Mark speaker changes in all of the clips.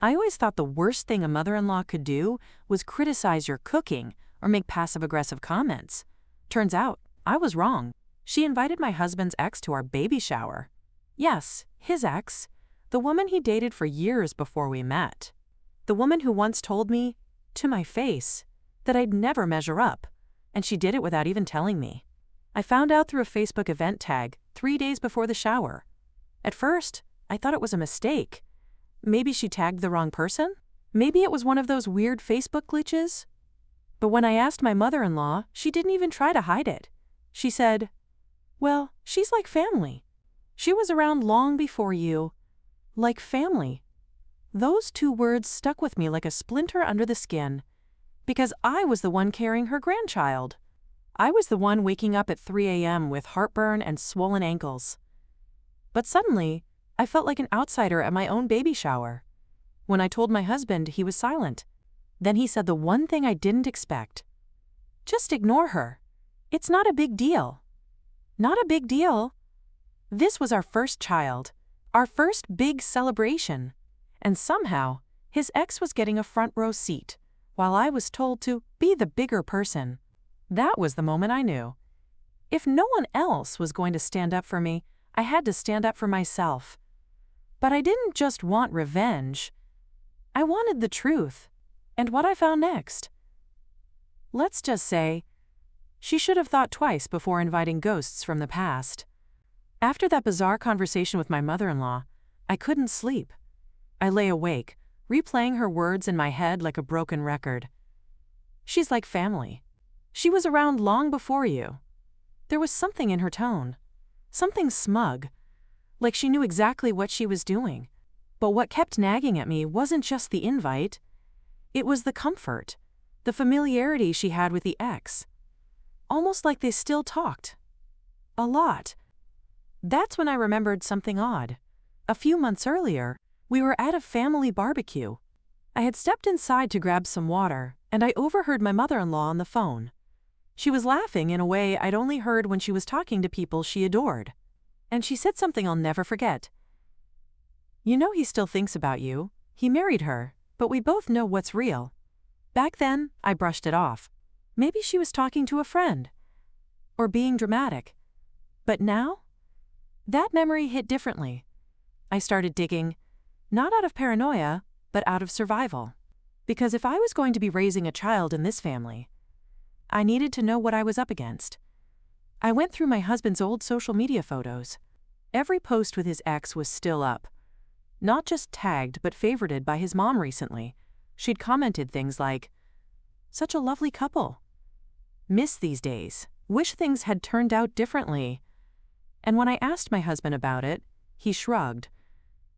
Speaker 1: I always thought the worst thing a mother-in-law could do was criticize your cooking or make passive-aggressive comments. Turns out, I was wrong. She invited my husband's ex to our baby shower. Yes, his ex, the woman he dated for years before we met. The woman who once told me, to my face, that I'd never measure up, and she did it without even telling me. I found out through a Facebook event tag 3 days before the shower. At first, I thought it was a mistake. Maybe she tagged the wrong person? Maybe it was one of those weird Facebook glitches? But when I asked my mother-in-law, she didn't even try to hide it. She said, "Well, she's like family. She was around long before you." Like family. Those 2 words stuck with me like a splinter under the skin, because I was the one carrying her grandchild. I was the one waking up at 3 a.m. with heartburn and swollen ankles. But suddenly, I felt like an outsider at my own baby shower. When I told my husband, he was silent. Then he said the one thing I didn't expect. "Just ignore her. It's not a big deal." Not a big deal. This was our first child, our first big celebration. And somehow, his ex was getting a front row seat, while I was told to be the bigger person. That was the moment I knew. If no one else was going to stand up for me, I had to stand up for myself. But I didn't just want revenge. I wanted the truth. And what I found next. Let's just say, she should have thought twice before inviting ghosts from the past. After that bizarre conversation with my mother-in-law, I couldn't sleep. I lay awake, replaying her words in my head like a broken record. She's like family. She was around long before you. There was something in her tone. Something smug. Like she knew exactly what she was doing. But what kept nagging at me wasn't just the invite. It was the comfort, the familiarity she had with the ex. Almost like they still talked. A lot. That's when I remembered something odd. A few months earlier, we were at a family barbecue. I had stepped inside to grab some water, and I overheard my mother-in-law on the phone. She was laughing in a way I'd only heard when she was talking to people she adored. And she said something I'll never forget. "You know he still thinks about you. He married her, but we both know what's real." Back then, I brushed it off. Maybe she was talking to a friend. Or being dramatic. But now? That memory hit differently. I started digging, not out of paranoia, but out of survival. Because if I was going to be raising a child in this family, I needed to know what I was up against. I went through my husband's old social media photos. Every post with his ex was still up. Not just tagged, but favorited by his mom recently. She'd commented things like, "Such a lovely couple. Miss these days. Wish things had turned out differently." And when I asked my husband about it, he shrugged,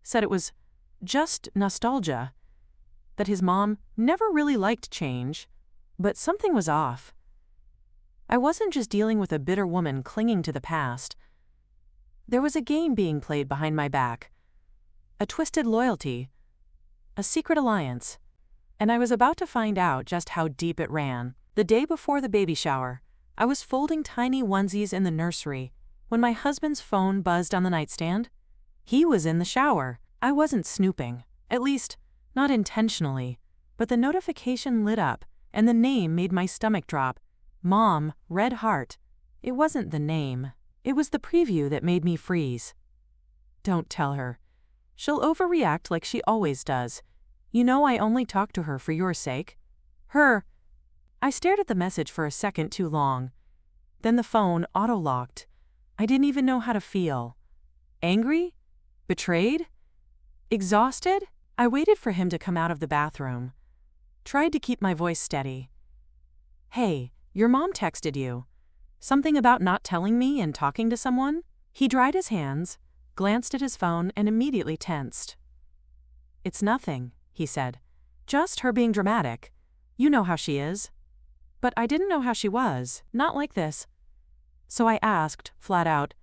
Speaker 1: said it was just nostalgia, that his mom never really liked change, but something was off. I wasn't just dealing with a bitter woman clinging to the past. There was a game being played behind my back, a twisted loyalty, a secret alliance, and I was about to find out just how deep it ran. The day before the baby shower, I was folding tiny onesies in the nursery when my husband's phone buzzed on the nightstand. He was in the shower. I wasn't snooping, at least, not intentionally, but the notification lit up and the name made my stomach drop. Mom, red heart. It wasn't the name. It was the preview that made me freeze. Don't tell her. She'll overreact like she always does. You know I only talk to her for your sake. Her. I stared at the message for a second too long. Then the phone auto-locked. I didn't even know how to feel. Angry? Betrayed? Exhausted? I waited for him to come out of the bathroom. Tried to keep my voice steady. "Hey, your mom texted you. Something about not telling me and talking to someone?" He dried his hands, glanced at his phone, and immediately tensed. "It's nothing," he said. "Just her being dramatic. You know how she is." But I didn't know how she was, not like this. So I asked, flat out,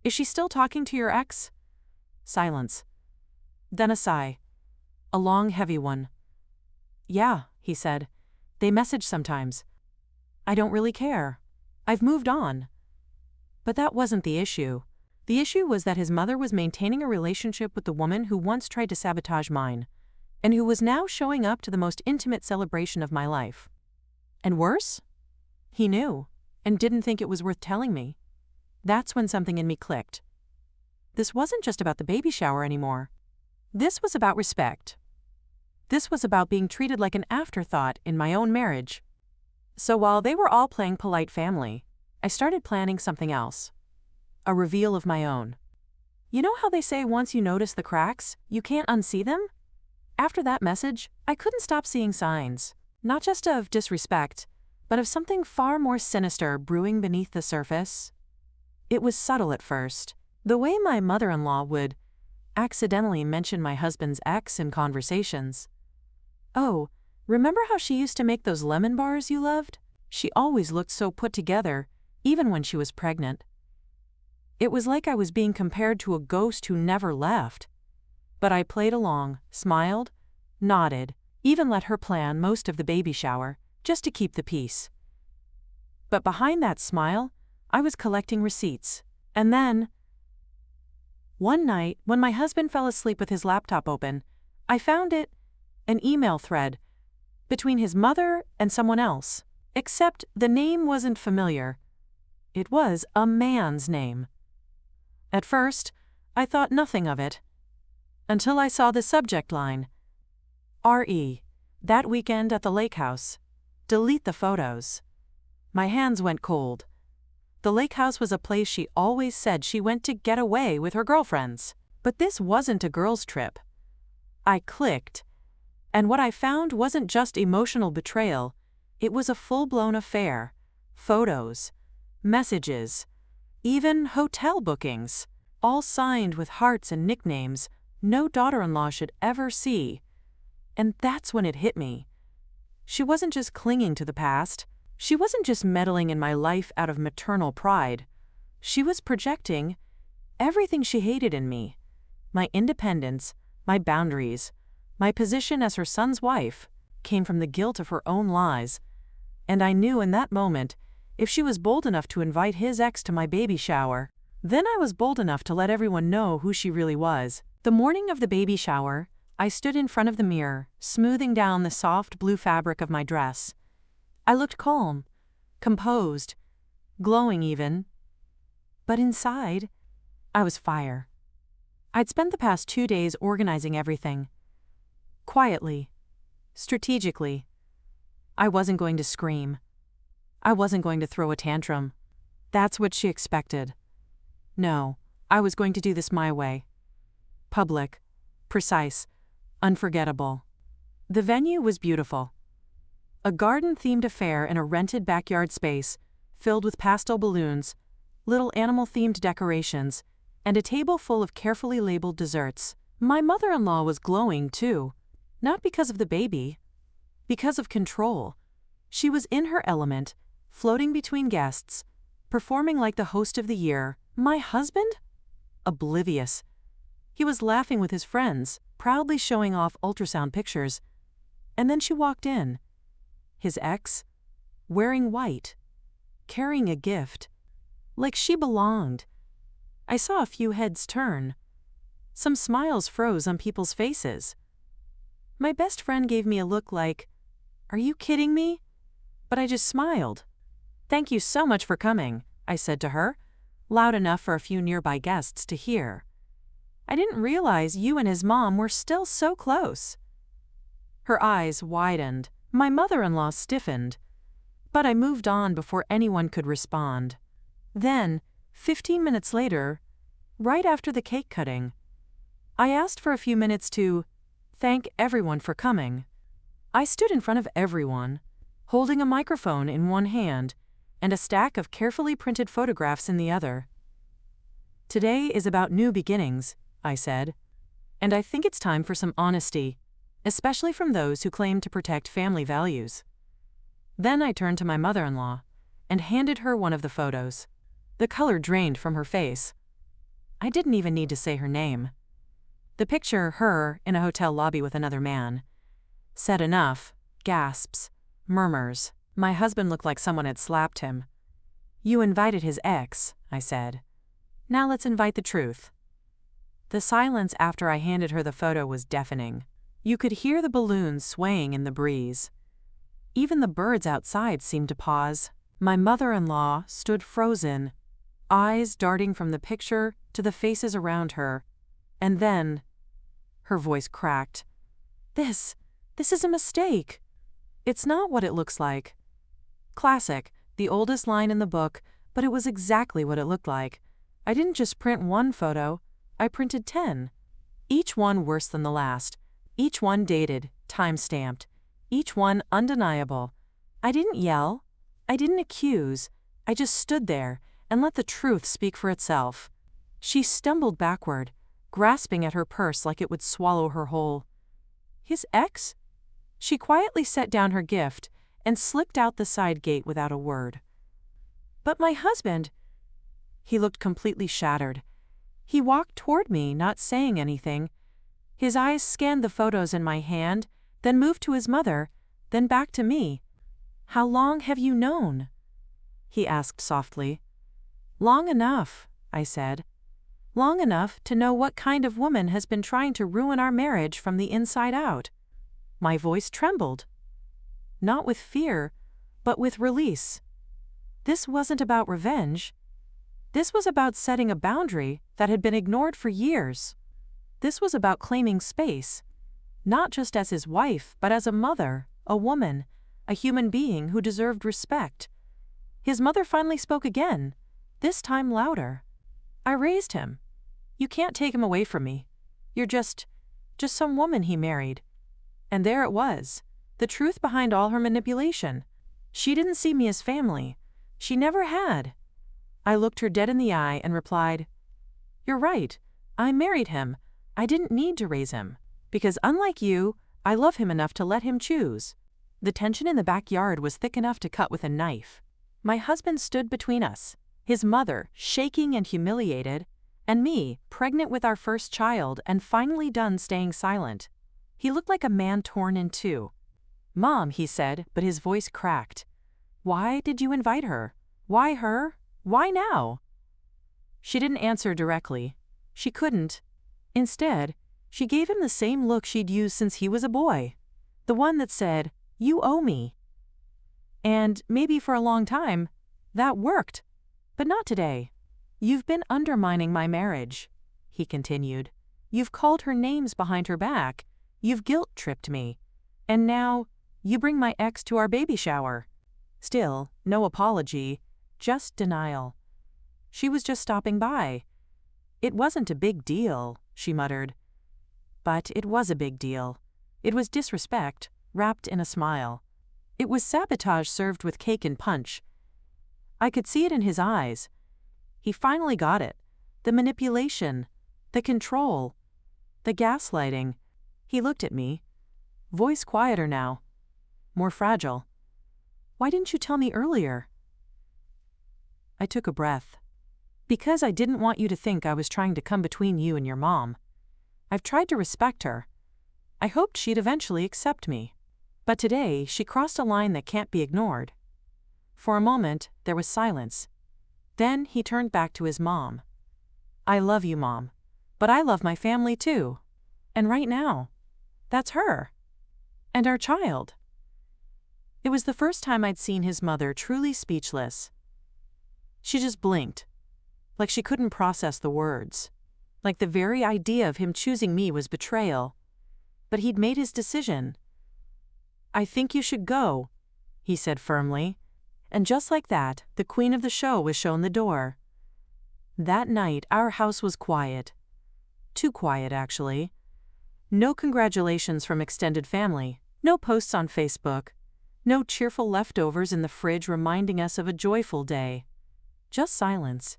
Speaker 1: "Is she still talking to your ex?" Silence. Then a sigh. A long, heavy one. "Yeah," he said. "They message sometimes. I don't really care. I've moved on." But that wasn't the issue. The issue was that his mother was maintaining a relationship with the woman who once tried to sabotage mine. and who was now showing up to the most intimate celebration of my life. And worse? He knew, and didn't think it was worth telling me. That's when something in me clicked. This wasn't just about the baby shower anymore. This was about respect. This was about being treated like an afterthought in my own marriage. So while they were all playing polite family, I started planning something else. A reveal of my own. You know how they say once you notice the cracks, you can't unsee them? After that message, I couldn't stop seeing signs, not just of disrespect, but of something far more sinister brewing beneath the surface. It was subtle at first. The way my mother-in-law would accidentally mention my husband's ex in conversations. "Oh, remember how she used to make those lemon bars you loved? She always looked so put together, even when she was pregnant." It was like I was being compared to a ghost who never left. But I played along, smiled, nodded, even let her plan most of the baby shower, just to keep the peace. But behind that smile, I was collecting receipts. And then, one night, when my husband fell asleep with his laptop open, I found it, an email thread, between his mother and someone else. Except the name wasn't familiar. It was a man's name. At first, I thought nothing of it. Until I saw the subject line. R.E. That weekend at the lake house. Delete the photos. My hands went cold. The lake house was a place she always said she went to get away with her girlfriends. But this wasn't a girls' trip. I clicked. And what I found wasn't just emotional betrayal. It was a full-blown affair. Photos, messages, even hotel bookings, all signed with hearts and nicknames no daughter-in-law should ever see. And that's when it hit me. She wasn't just clinging to the past. She wasn't just meddling in my life out of maternal pride. She was projecting everything she hated in me. My independence, my boundaries, my position as her son's wife came from the guilt of her own lies. And I knew in that moment, if she was bold enough to invite his ex to my baby shower, then I was bold enough to let everyone know who she really was. The morning of the baby shower, I stood in front of the mirror, smoothing down the soft blue fabric of my dress. I looked calm, composed, glowing even. But inside, I was fire. I'd spent the past 2 days organizing everything. Quietly, strategically. I wasn't going to scream. I wasn't going to throw a tantrum. That's what she expected. No, I was going to do this my way. Public, precise, unforgettable. The venue was beautiful. A garden-themed affair in a rented backyard space, filled with pastel balloons, little animal-themed decorations, and a table full of carefully labeled desserts. My mother-in-law was glowing, too. Not because of the baby. Because of control. She was in her element, floating between guests, performing like the host of the year. My husband? Oblivious. He was laughing with his friends, proudly showing off ultrasound pictures. And then she walked in. His ex, wearing white, carrying a gift, like she belonged. I saw a few heads turn. Some smiles froze on people's faces. My best friend gave me a look like, "Are you kidding me?" But I just smiled. "Thank you so much for coming," I said to her, loud enough for a few nearby guests to hear. "I didn't realize you and his mom were still so close." Her eyes widened. My mother-in-law stiffened. But I moved on before anyone could respond. Then, 15 minutes later, right after the cake cutting, I asked for a few minutes to thank everyone for coming. I stood in front of everyone, holding a microphone in one hand and a stack of carefully printed photographs in the other. "Today is about new beginnings," I said, "and I think it's time for some honesty, especially from those who claim to protect family values." Then I turned to my mother-in-law and handed her one of the photos. The color drained from her face. I didn't even need to say her name. The picture, her in a hotel lobby with another man, said enough. Gasps, murmurs. My husband looked like someone had slapped him. "You invited his ex," I said. "Now let's invite the truth." The silence after I handed her the photo was deafening. You could hear the balloons swaying in the breeze. Even the birds outside seemed to pause. My mother-in-law stood frozen, eyes darting from the picture to the faces around her. And then, her voice cracked. This is a mistake. It's not what it looks like. Classic, the oldest line in the book, but it was exactly what it looked like. I didn't just print one photo, I printed 10. Each one worse than the last. Each one dated, time-stamped. Each one undeniable. I didn't yell. I didn't accuse. I just stood there and let the truth speak for itself. She stumbled backward, grasping at her purse like it would swallow her whole. His ex? She quietly set down her gift and slipped out the side gate without a word. But my husband... He looked completely shattered. He walked toward me, not saying anything. His eyes scanned the photos in my hand, then moved to his mother, then back to me. "How long have you known?" he asked softly. "Long enough," I said. "Long enough to know what kind of woman has been trying to ruin our marriage from the inside out." My voice trembled. Not with fear, but with release. This wasn't about revenge. This was about setting a boundary that had been ignored for years. This was about claiming space, not just as his wife, but as a mother, a woman, a human being who deserved respect. His mother finally spoke again, this time louder. "I raised him. You can't take him away from me. You're just some woman he married." And there it was, the truth behind all her manipulation. She didn't see me as family. She never had. I looked her dead in the eye and replied, "You're right. I married him. I didn't need to raise him. Because unlike you, I love him enough to let him choose." The tension in the backyard was thick enough to cut with a knife. My husband stood between us, his mother, shaking and humiliated, and me, pregnant with our first child and finally done staying silent. He looked like a man torn in two. "Mom," he said, but his voice cracked. "Why did you invite her? Why her? Why now?" She didn't answer directly. She couldn't. Instead, she gave him the same look she'd used since he was a boy. The one that said, "You owe me." And maybe for a long time, that worked. But not today. "You've been undermining my marriage," he continued. "You've called her names behind her back. You've guilt-tripped me. And now, you bring my ex to our baby shower." Still, no apology, just denial. She was just stopping by. "It wasn't a big deal," she muttered. But it was a big deal. It was disrespect, wrapped in a smile. It was sabotage served with cake and punch. I could see it in his eyes. He finally got it. The manipulation, the control, the gaslighting. He looked at me, voice quieter now, more fragile. "Why didn't you tell me earlier?" I took a breath. "Because I didn't want you to think I was trying to come between you and your mom. I've tried to respect her. I hoped she'd eventually accept me. But today, she crossed a line that can't be ignored." For a moment, there was silence. Then he turned back to his mom. "I love you, Mom. But I love my family too. And right now, that's her. And our child." It was the first time I'd seen his mother truly speechless. She just blinked, like she couldn't process the words. Like the very idea of him choosing me was betrayal. But he'd made his decision. "I think you should go," he said firmly. And just like that, the queen of the show was shown the door. That night, our house was quiet. Too quiet, actually. No congratulations from extended family, no posts on Facebook, no cheerful leftovers in the fridge reminding us of a joyful day. Just silence.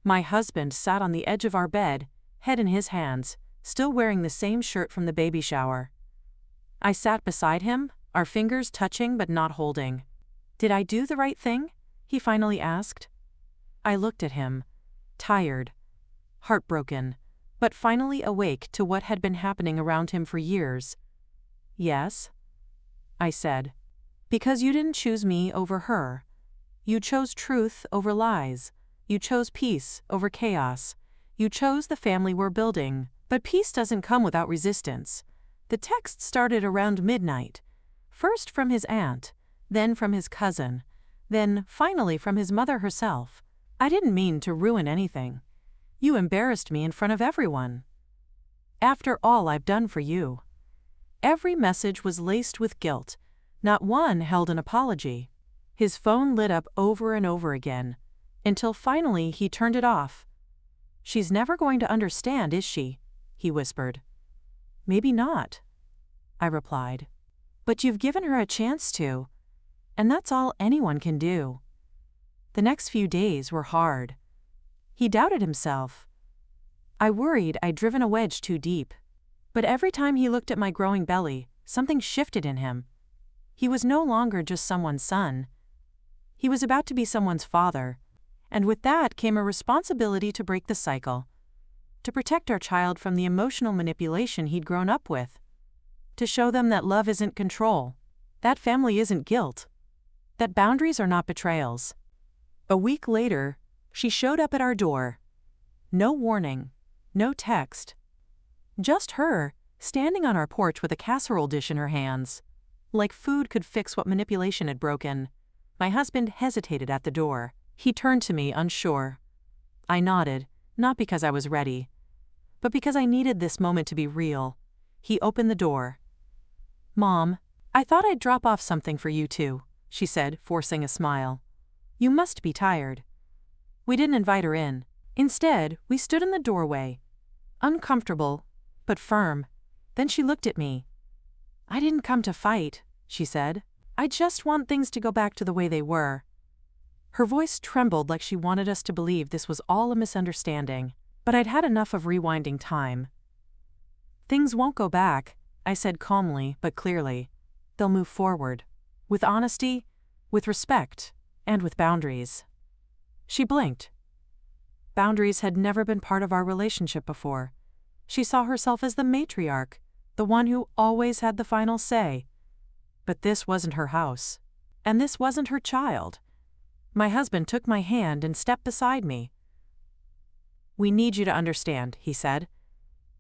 Speaker 1: My husband sat on the edge of our bed, head in his hands, still wearing the same shirt from the baby shower. I sat beside him, our fingers touching but not holding. "Did I do the right thing?" he finally asked. I looked at him, tired, heartbroken, but finally awake to what had been happening around him for years. "Yes," I said. "Because you didn't choose me over her. You chose truth over lies. You chose peace over chaos. You chose the family we're building. But peace doesn't come without resistance. The text started around midnight, first from his aunt, then from his cousin, then finally from his mother herself. I didn't mean to ruin anything. You embarrassed me in front of everyone. After all I've done for you. Every message was laced with guilt. Not one held an apology. His phone lit up over and over again, until finally he turned it off. She's never going to understand, is she? He whispered. Maybe not, I replied. But you've given her a chance to, and that's all anyone can do. The next few days were hard. He doubted himself. I worried I'd driven a wedge too deep. But every time he looked at my growing belly, something shifted in him. He was no longer just someone's son. He was about to be someone's father, and with that came a responsibility to break the cycle, to protect our child from the emotional manipulation he'd grown up with, to show them that love isn't control, that family isn't guilt, that boundaries are not betrayals. A week later, she showed up at our door. No warning, no text. Just her, standing on our porch with a casserole dish in her hands. Like food could fix what manipulation had broken. My husband hesitated at the door. He turned to me, unsure. I nodded, not because I was ready, but because I needed this moment to be real. He opened the door. Mom, I thought I'd drop off something for you too, she said, forcing a smile. You must be tired. We didn't invite her in. Instead, we stood in the doorway, uncomfortable, but firm. Then she looked at me. I didn't come to fight, she said. I just want things to go back to the way they were. Her voice trembled like she wanted us to believe this was all a misunderstanding, but I'd had enough of rewinding time. Things won't go back, I said calmly but clearly. They'll move forward. With honesty, with respect, and with boundaries. She blinked. Boundaries had never been part of our relationship before. She saw herself as the matriarch, the one who always had the final say. But this wasn't her house. And this wasn't her child. My husband took my hand and stepped beside me. We need you to understand, he said.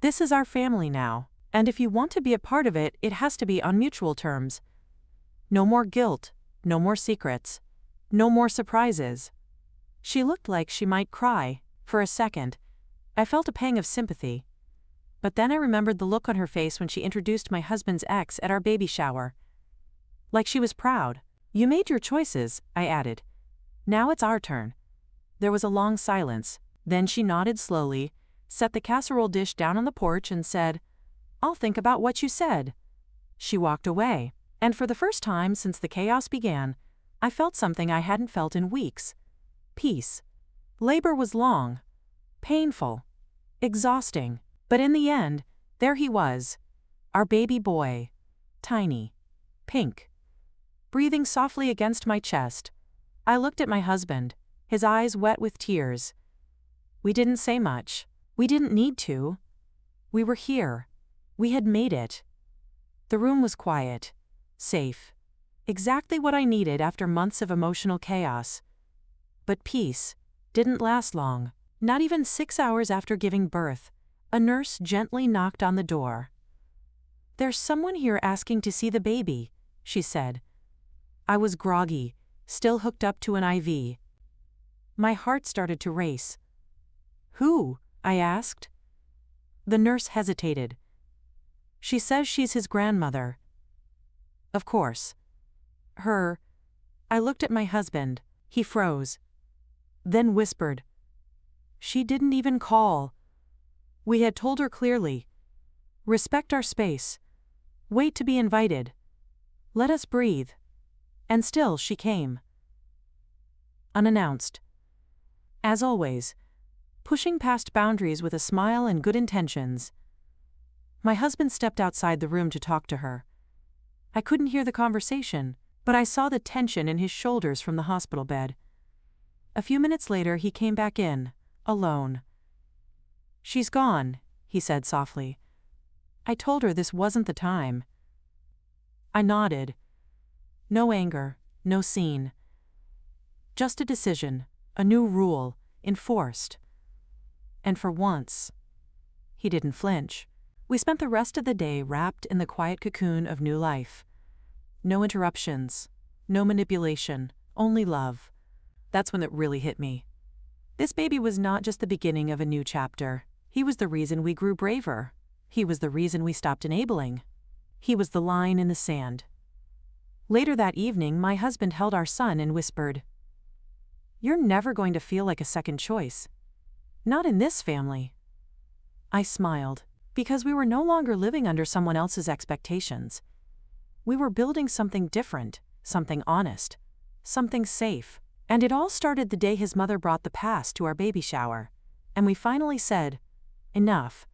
Speaker 1: This is our family now, and if you want to be a part of it, it has to be on mutual terms. No more guilt, no more secrets, no more surprises. She looked like she might cry. For a second, I felt a pang of sympathy. But then I remembered the look on her face when she introduced my husband's ex at our baby shower. Like she was proud. You made your choices, I added. Now it's our turn. There was a long silence. Then she nodded slowly, set the casserole dish down on the porch and said, I'll think about what you said. She walked away, and for the first time since the chaos began, I felt something I hadn't felt in weeks. Peace. Labor was long, painful, exhausting. But in the end, there he was, our baby boy, tiny, pink, breathing softly against my chest. I looked at my husband, his eyes wet with tears. We didn't say much. We didn't need to. We were here. We had made it. The room was quiet, safe, exactly what I needed after months of emotional chaos. But peace didn't last long. Not even 6 hours after giving birth, a nurse gently knocked on the door. There's someone here asking to see the baby, she said. I was groggy, still hooked up to an IV. My heart started to race. Who? I asked. The nurse hesitated. She says she's his grandmother. Of course. Her. I looked at my husband. He froze. Then whispered. She didn't even call. We had told her clearly. Respect our space. Wait to be invited. Let us breathe. And still she came. Unannounced. As always, pushing past boundaries with a smile and good intentions. My husband stepped outside the room to talk to her. I couldn't hear the conversation, but I saw the tension in his shoulders from the hospital bed. A few minutes later he came back in, alone. She's gone, he said softly. I told her this wasn't the time. I nodded. No anger, no scene. Just a decision, a new rule, enforced. And for once, he didn't flinch. We spent the rest of the day wrapped in the quiet cocoon of new life. No interruptions, no manipulation, only love. That's when it really hit me. This baby was not just the beginning of a new chapter. He was the reason we grew braver. He was the reason we stopped enabling. He was the line in the sand. Later that evening, my husband held our son and whispered, "You're never going to feel like a second choice. Not in this family." I smiled, because we were no longer living under someone else's expectations. We were building something different, something honest, something safe. And it all started the day his mother brought the past to our baby shower. And we finally said, "Enough."